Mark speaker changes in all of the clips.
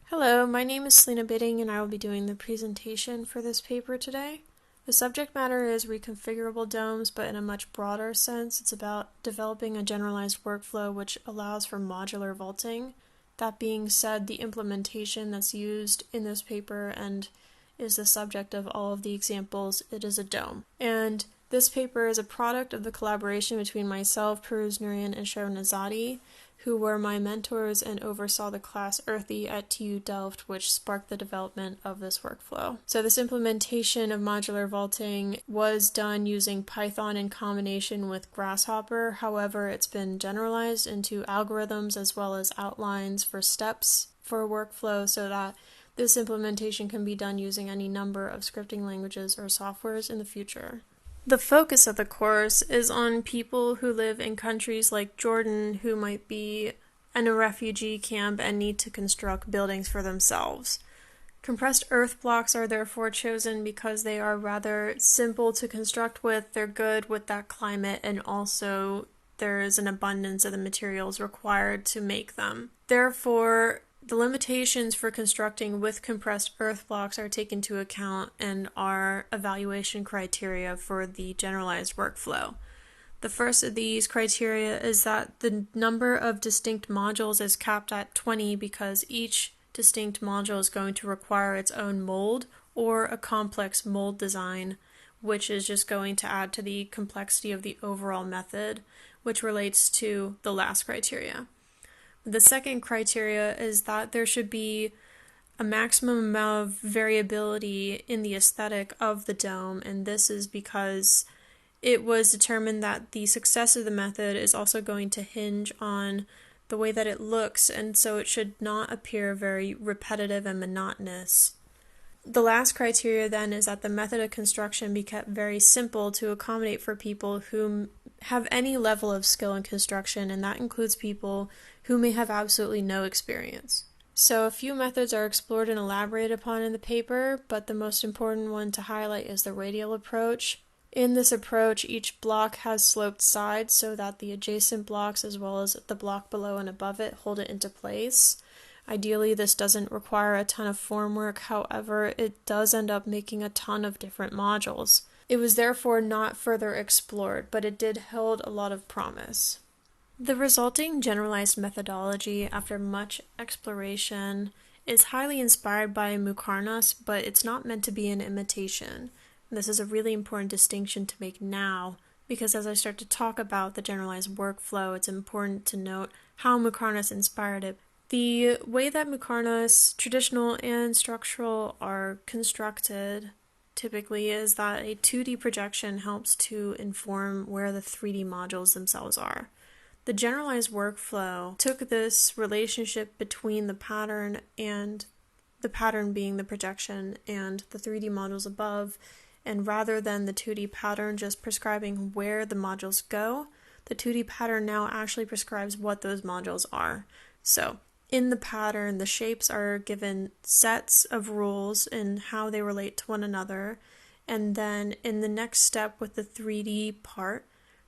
Speaker 1: Hello, my name is Selina Bitting and I will be doing the presentation for this paper today. The subject matter is reconfigurable domes, but in a much broader sense, it's about developing a generalized workflow which allows for modular vaulting. That being said, the implementation that's used in this paper and is the subject of all of the examples, it is a dome. And this paper is a product of the collaboration between myself, Pirooz Nurian, and Sharon Azadi, who were my mentors and oversaw the class Earthy at TU Delft, which sparked the development of this workflow. So this implementation of modular vaulting was done using Python in combination with Grasshopper. However, it's been generalized into algorithms as well as outlines for steps for a workflow so that this implementation can be done using any number of scripting languages or softwares in the future. The focus of the course is on people who live in countries like Jordan who might be in a refugee camp and need to construct buildings for themselves. Compressed earth blocks are therefore chosen because they are rather simple to construct with, they're good with that climate, and also there is an abundance of the materials required to make them. Therefore, the limitations for constructing with compressed earth blocks are taken into account and are evaluation criteria for the generalized workflow. The first of these criteria is that the number of distinct modules is capped at 20 because each distinct module is going to require its own mold or a complex mold design, which is just going to add to the complexity of the overall method, which relates to the last criteria. The second criteria is that there should be a maximum amount of variability in the aesthetic of the dome, and this is because it was determined that the success of the method is also going to hinge on the way that it looks, and so it should not appear very repetitive and monotonous. The last criteria then is that the method of construction be kept very simple to accommodate for people who have any level of skill in construction, and that includes people who may have absolutely no experience. So a few methods are explored and elaborated upon in the paper, but the most important one to highlight is the radial approach. In this approach, each block has sloped sides so that the adjacent blocks as well as the block below and above it hold it into place. Ideally, this doesn't require a ton of formwork, however, it does end up making a ton of different modules. It was therefore not further explored, but it did hold a lot of promise. The resulting generalized methodology, after much exploration, is highly inspired by Mukarnas, but it's not meant to be an imitation. This is a really important distinction to make now, because as I start to talk about the generalized workflow, it's important to note how Mukarnas inspired it. The way that Mukarnas, traditional and structural, are constructed typically is that a 2D projection helps to inform where the 3D modules themselves are. The generalized workflow took this relationship between the pattern and the pattern being the projection and the 3D modules above, and rather than the 2D pattern just prescribing where the modules go, the 2D pattern now actually prescribes what those modules are. So, in the pattern, the shapes are given sets of rules and how they relate to one another, and then in the next step with the 3D part,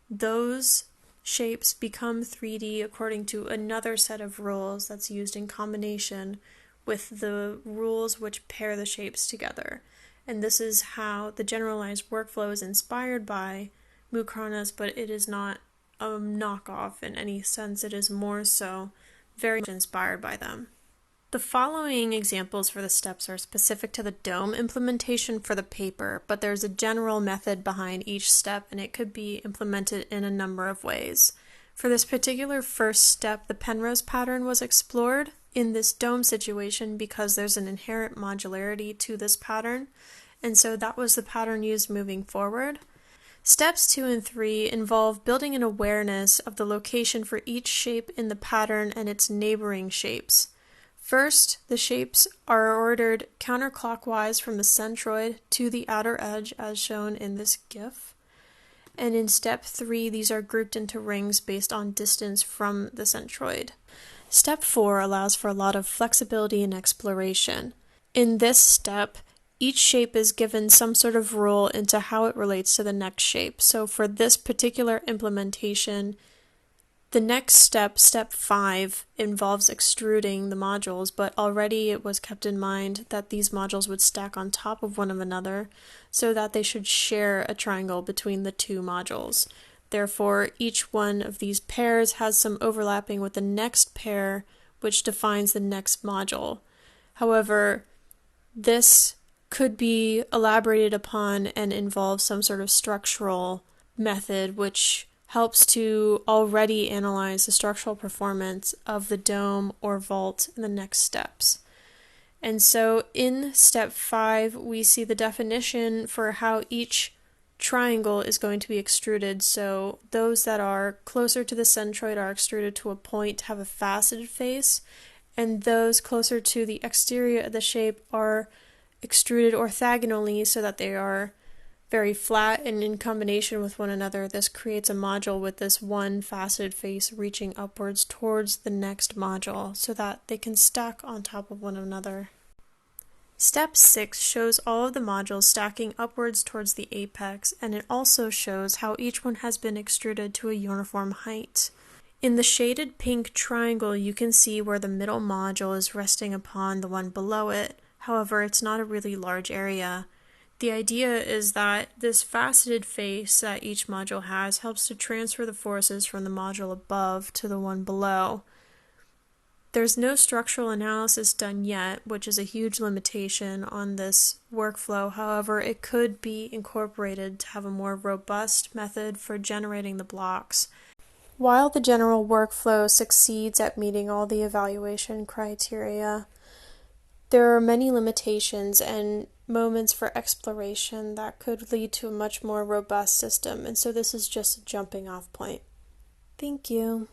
Speaker 1: those shapes become 3D according to another set of rules that's used in combination with the rules which pair the shapes together. And this is how the generalized workflow is inspired by Mukarnas, but it is not a knockoff in any sense. It is more so very much inspired by them. The following examples for the steps are specific to the dome implementation for the paper, but there's a general method behind each step and it could be implemented in a number of ways. For this particular first step, the Penrose pattern was explored in this dome situation because there's an inherent modularity to this pattern, and so that was the pattern used moving forward. Steps 2 and 3 involve building an awareness of the location for each shape in the pattern and its neighboring shapes. First, the shapes are ordered counterclockwise from the centroid to the outer edge as shown in this GIF. And in step 3, these are grouped into rings based on distance from the centroid. Step 4 allows for a lot of flexibility and exploration. In this step, each shape is given some sort of rule into how it relates to the next shape. So for this particular implementation, The next step, step 5, involves extruding the modules, but already it was kept in mind that these modules would stack on top of one another so that they should share a triangle between the two modules. Therefore, each one of these pairs has some overlapping with the next pair, which defines the next module. However, this could be elaborated upon and involve some sort of structural method which helps to already analyze the structural performance of the dome or vault in the next steps. And so in step 5, we see the definition for how each triangle is going to be extruded. So those that are closer to the centroid are extruded to a point, have a faceted face, and those closer to the exterior of the shape are extruded orthogonally so that they are very flat, and in combination with one another, this creates a module with this one faceted face reaching upwards towards the next module so that they can stack on top of one another. Step 6 shows all of the modules stacking upwards towards the apex, and it also shows how each one has been extruded to a uniform height. In the shaded pink triangle, you can see where the middle module is resting upon the one below it. However, it's not a really large area. The idea is that this faceted face that each module has helps to transfer the forces from the module above to the one below. There's no structural analysis done yet, which is a huge limitation on this workflow. However, it could be incorporated to have a more robust method for generating the blocks. While the general workflow succeeds at meeting all the evaluation criteria, there are many limitations and moments for exploration that could lead to a much more robust system, and so this is just a jumping off point. Thank you.